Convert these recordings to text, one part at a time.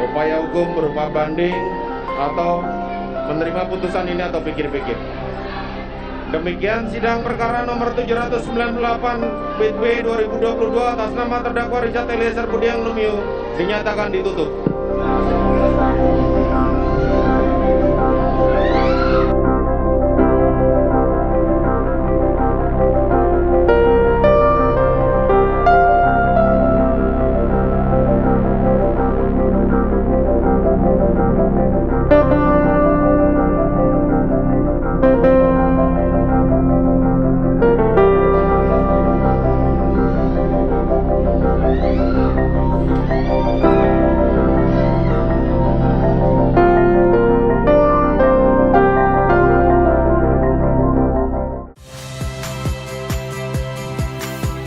Upaya hukum berupa banding atau menerima putusan ini atau pikir-pikir. Demikian sidang perkara nomor 798 BW 2022 atas nama terdakwa Richard Eliezer Budiang Lumiu dinyatakan ditutup.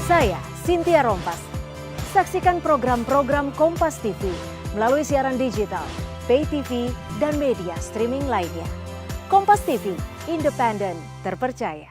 Saya Cynthia Rompas. Saksikan program-program Kompas TV melalui siaran digital, pay TV, dan media streaming lainnya. Kompas TV, independen, terpercaya.